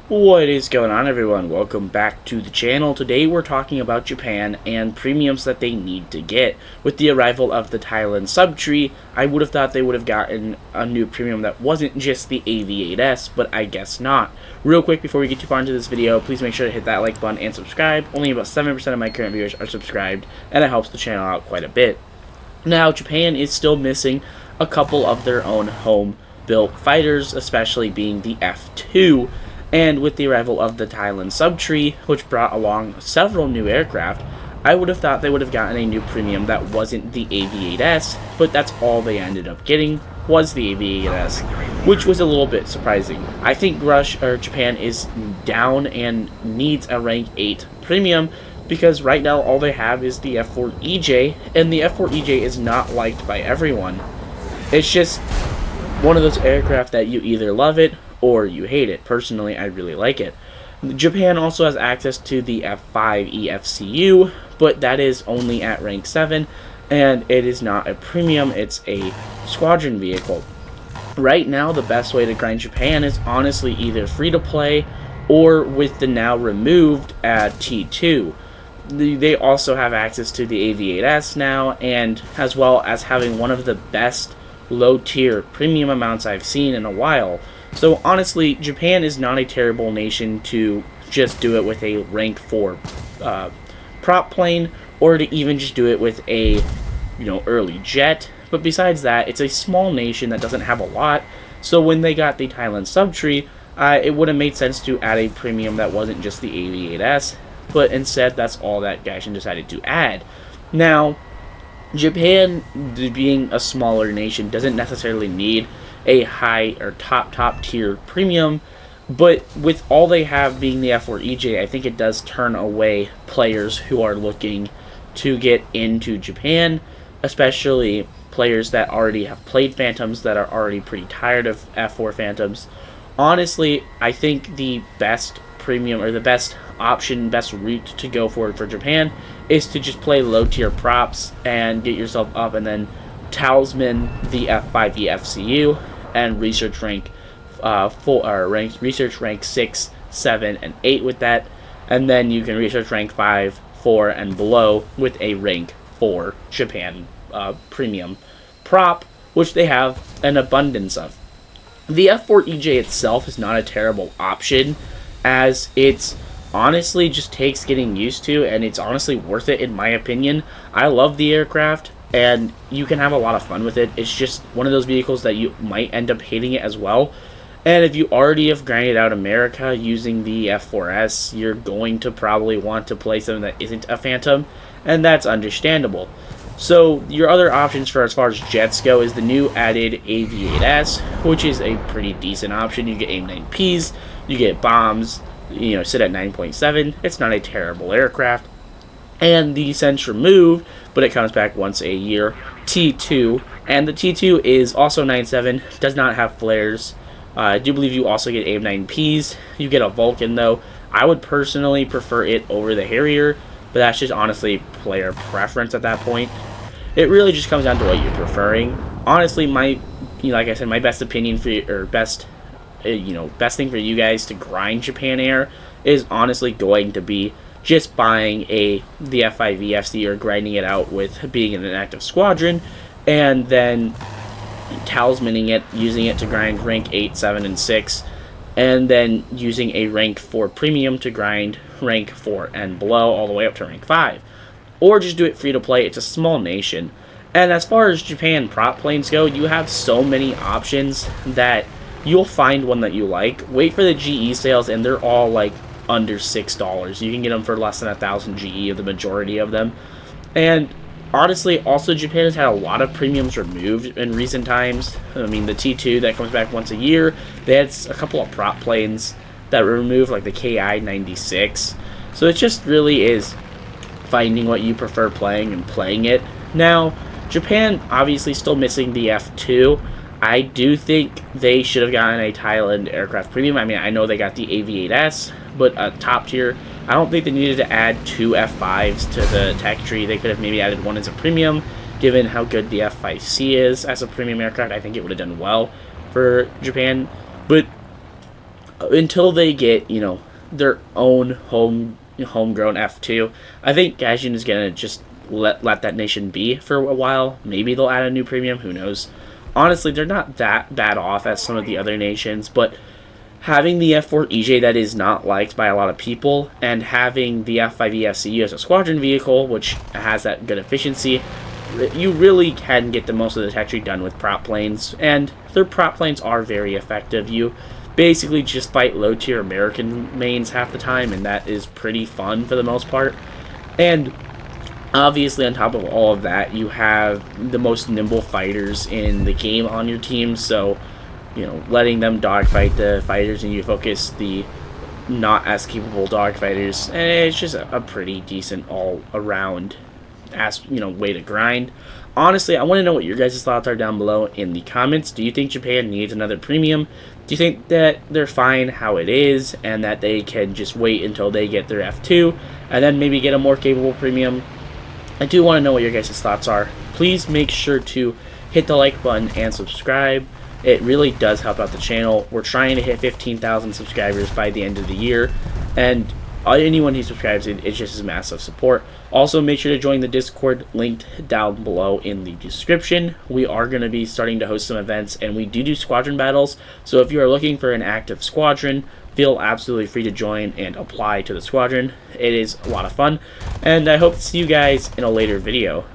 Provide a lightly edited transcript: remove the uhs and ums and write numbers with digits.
What is going on, everyone? Welcome back to the channel. Today we're talking about Japan and premiums that they need to get. With the arrival of the Thailand subtree, I would have thought they would have gotten a new premium that wasn't just the AV8S, but I guess not. Real quick, before we get too far into this video, please make sure to hit that like button and subscribe. Only about 7% of my current viewers are subscribed, and it helps the channel out quite a bit. Now, Japan is still missing a couple of their own home-built fighters, especially being the F2. And with the arrival of the Thailand subtree, which brought along several new aircraft, I would have thought they would have gotten a new premium that wasn't the AV8S, but that's all they ended up getting was the AV8S, which was a little bit surprising. I think Japan is down and needs a rank 8 premium because right now all they have is the F4EJ, and the F4EJ is not liked by everyone. It's just one of those aircraft that you either love it or you hate it. Personally, I really like it. Japan also has access to the F5 EFCU, but that is only at rank 7, and it is not a premium, it's a squadron vehicle. Right now, the best way to grind Japan is honestly either free-to-play or with the now removed T2. They also have access to the AV8S now, and as well as having one of the best low-tier premium amounts I've seen in a while. So honestly, Japan is not a terrible nation to just do it with a rank 4 prop plane, or to even just do it with a early jet. But besides that, it's a small nation that doesn't have a lot. So when they got the Thailand subtree, it would have made sense to add a premium that wasn't just the AV8S, but instead that's all that Gaijin decided to add. Now, Japan, being a smaller nation, doesn't necessarily need a high or top tier premium, but with all they have being the F4EJ, I think it does turn away players who are looking to get into Japan, especially players that already have played Phantoms, that are already pretty tired of F4 Phantoms. Honestly, I think the best premium, or the best option, best route to go for Japan is to just play low tier props and get yourself up, and then talisman the F5 EFCU and research rank research rank 6, 7, and 8 with that, and then you can research rank 5, 4, and below with a rank 4 Japan premium prop, which they have an abundance of. The F4EJ itself is not a terrible option, as it's honestly just takes getting used to, and it's honestly worth it in my opinion. I love the aircraft, and you can have a lot of fun with it. It's just one of those vehicles that you might end up hating it as well. And if you already have grinded out America using the F4S, you're going to probably want to play something that isn't a Phantom, and that's understandable. So your other options for as far as jets go is the new added AV8S, which is a pretty decent option. You get AIM-9Ps, you get bombs, sit at 9.7. It's not a terrible aircraft. And the since removed, but it comes back once a year, T2, and the T2 is also 9.7, does not have flares. I do believe you also get AIM-9Ps. You get a Vulcan, though. I would personally prefer it over the Harrier, but that's just honestly player preference at that point. It really just comes down to what you're preferring. Honestly, like I said, my best opinion for you, or best thing for you guys to grind Japan Air is honestly going to be just buying the F5 EFC, or grinding it out with being in an active squadron, and then talismaning it, using it to grind rank 8, 7, and 6, and then using a rank 4 premium to grind rank 4 and below all the way up to rank 5. Or just do it free to play. It's a small nation. And as far as Japan prop planes go, you have so many options that you'll find one that you like. Wait for the GE sales, and they're all like under $6. You can get them for less than 1,000 GE, the majority of them. And honestly, also Japan has had a lot of premiums removed in recent times. I mean, the T2 that comes back once a year, they had a couple of prop planes that were removed, like the KI-96. So it just really is finding what you prefer playing and playing it. Now, Japan obviously still missing the F2. I do think they should have gotten a Thailand aircraft premium. I mean, I know they got the AV8S, but a top tier. I don't think they needed to add 2 F5s to the tech tree. They could have maybe added one as a premium, given how good the F5C is as a premium aircraft. I think it would have done well for Japan. But until they get, their own homegrown F2. I think Gaijin is gonna just let that nation be for a while. Maybe they'll add a new premium. Who knows? Honestly, they're not that bad off as some of the other nations, but having the F4 EJ that is not liked by a lot of people, and having the F5E FCU as a squadron vehicle, which has that good efficiency, you really can get the most of the tech tree done with prop planes, and their prop planes are very effective. You basically just fight low-tier American mains half the time, and that is pretty fun for the most part. And obviously, on top of all of that, you have the most nimble fighters in the game on your team, so letting them dogfight the fighters and you focus the not as capable dogfighters, and it's just a pretty decent all-around way to grind. Honestly, I want to know what your guys' thoughts are down below in the comments. Do you think Japan needs another premium? Do you think that they're fine how it is and that they can just wait until they get their F2 and then maybe get a more capable premium? I do want to know what your guys' thoughts are. Please make sure to hit the like button and subscribe. It really does help out the channel. We're trying to hit 15,000 subscribers by the end of the year, and anyone who subscribes, it's just a massive support. Also, make sure to join the Discord linked down below in the description. We are going to be starting to host some events, and we do squadron battles, so if you are looking for an active squadron, feel absolutely free to join and apply to the squadron. It is a lot of fun, and I hope to see you guys in a later video.